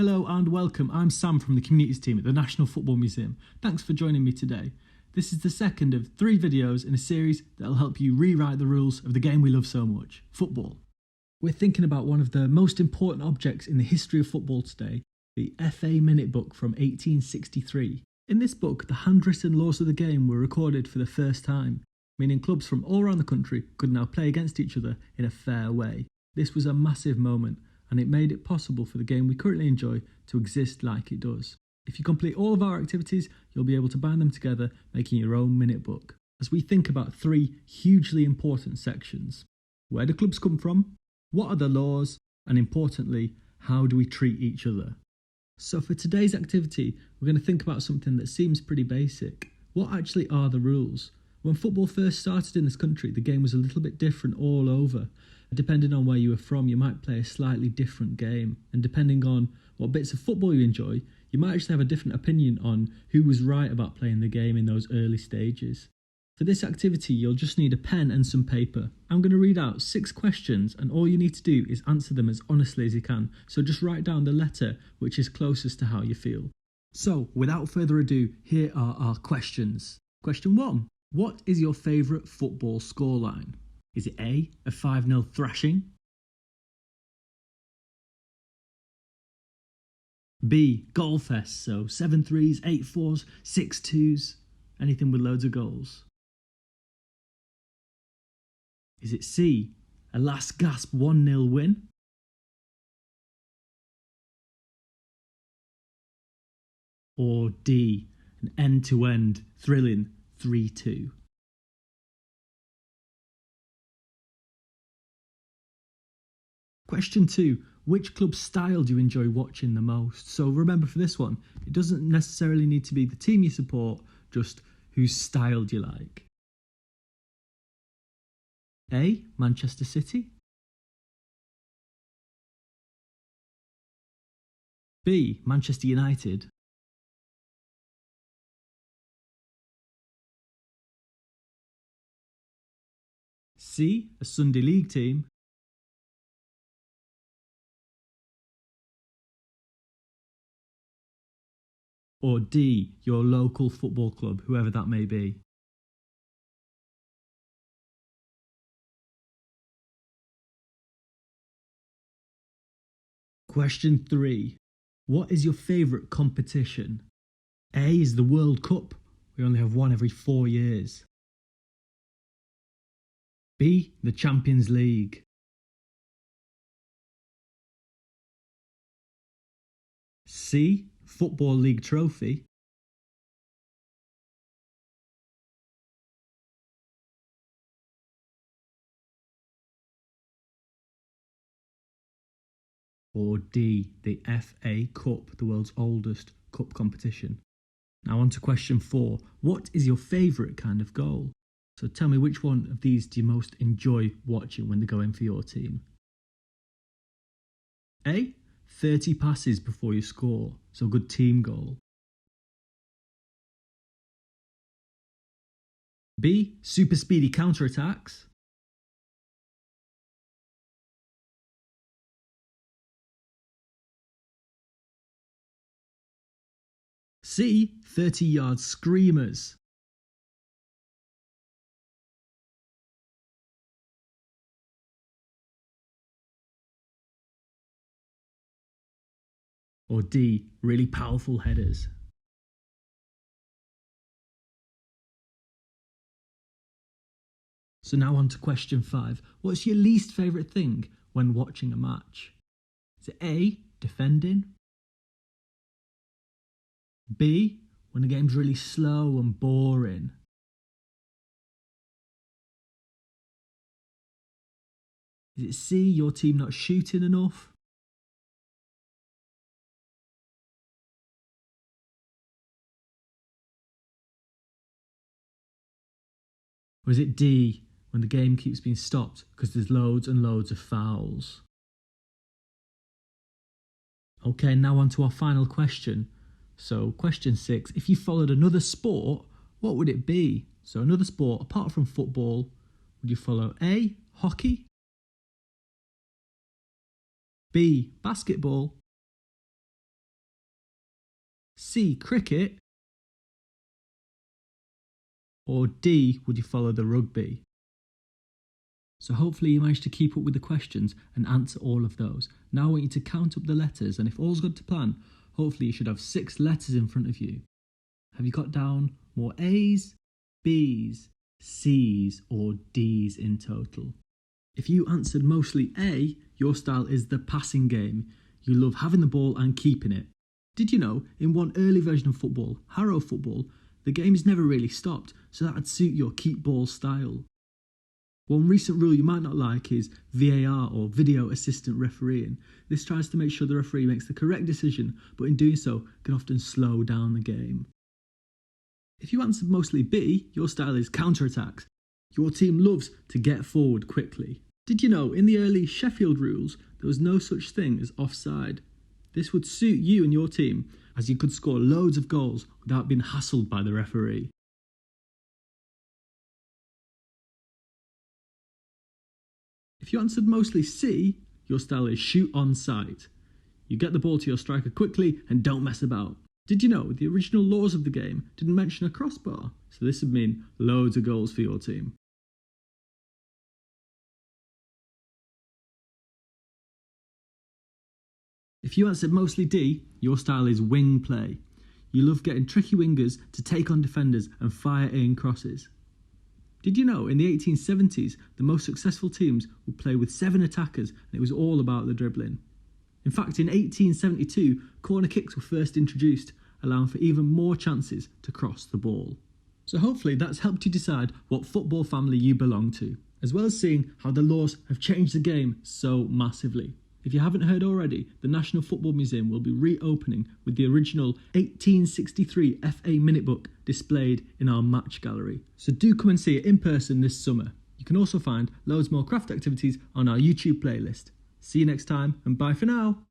Hello and welcome, I'm Sam from the Communities team at the National Football Museum. Thanks for joining me today. This is the second of 3 videos in a series that will help you rewrite the rules of the game we love so much, football. We're thinking about one of the most important objects in the history of football today, the FA Minute Book from 1863. In this book, the handwritten laws of the game were recorded for the first time, meaning clubs from all around the country could now play against each other in a fair way. This was a massive moment, and it made it possible for the game we currently enjoy to exist like it does. If you complete all of our activities, you'll be able to bind them together, making your own minute book. As we think about 3 hugely important sections: where do clubs come from? What are the laws? And importantly, how do we treat each other? So for today's activity, we're going to think about something that seems pretty basic. What actually are the rules? When football first started in this country, the game was a little bit different all over. Depending on where you were from, you might play a slightly different game. And depending on what bits of football you enjoy, you might actually have a different opinion on who was right about playing the game in those early stages. For this activity, you'll just need a pen and some paper. I'm going to read out 6 questions, and all you need to do is answer them as honestly as you can. So just write down the letter which is closest to how you feel. So, without further ado, here are our questions. Question 1. What is your favourite football scoreline? Is it A, a 5-0 thrashing? B, goal fest, so 7-3s, 8-4s, 6-2s, anything with loads of goals? Is it C, a last gasp 1-0 win? Or D, an end-to-end thrilling 3-2? Question 2. Which club style do you enjoy watching the most? So remember, for this one, it doesn't necessarily need to be the team you support, just whose style do you like? A, Manchester City. B, Manchester United. C, a Sunday League team. Or D, your local football club, whoever that may be. Question 3. What is your favourite competition? A is the World Cup. We only have one every 4 years. B, the Champions League. C, Football League Trophy. Or D, the FA Cup, the world's oldest cup competition. Now on to question 4. What is your favourite kind of goal? So tell me, which one of these do you most enjoy watching when they're going for your team? A, 30 passes before you score, so a good team goal. B, super speedy counter-attacks. C, 30-yard screamers. Or D, really powerful headers. So now on to question 5. What's your least favourite thing when watching a match? Is it A, defending? B, when the game's really slow and boring? Is it C, your team not shooting enough? Or is it D, when the game keeps being stopped because there's loads and loads of fouls? Okay, now on to our final question. So question 6, if you followed another sport, what would it be? So another sport apart from football, would you follow A, hockey? B, basketball? C, cricket? Or D, would you follow the rugby? So hopefully you managed to keep up with the questions and answer all of those. Now I want you to count up the letters, and if all's good to plan, hopefully you should have 6 letters in front of you. Have you got down more A's, B's, C's or D's in total? If you answered mostly A, your style is the passing game. You love having the ball and keeping it. Did you know, in one early version of football, Harrow football, the game is never really stopped, so that would suit your keep ball style. One recent rule you might not like is VAR or video assistant refereeing. This tries to make sure the referee makes the correct decision, but in doing so can often slow down the game. If you answered mostly B, your style is counter-attacks. Your team loves to get forward quickly. Did you know, in the early Sheffield rules, there was no such thing as offside? This would suit you and your team, as you could score loads of goals without being hassled by the referee. If you answered mostly C, your style is shoot on sight. You get the ball to your striker quickly and don't mess about. Did you know the original laws of the game didn't mention a crossbar? So this would mean loads of goals for your team. If you answered mostly D, your style is wing play. You love getting tricky wingers to take on defenders and fire in crosses. Did you know in the 1870s, the most successful teams would play with 7 attackers and it was all about the dribbling? In fact, in 1872, corner kicks were first introduced, allowing for even more chances to cross the ball. So hopefully that's helped you decide what football family you belong to, as well as seeing how the laws have changed the game so massively. If you haven't heard already, the National Football Museum will be reopening with the original 1863 FA Minute Book displayed in our match gallery. So do come and see it in person this summer. You can also find loads more craft activities on our YouTube playlist. See you next time and bye for now.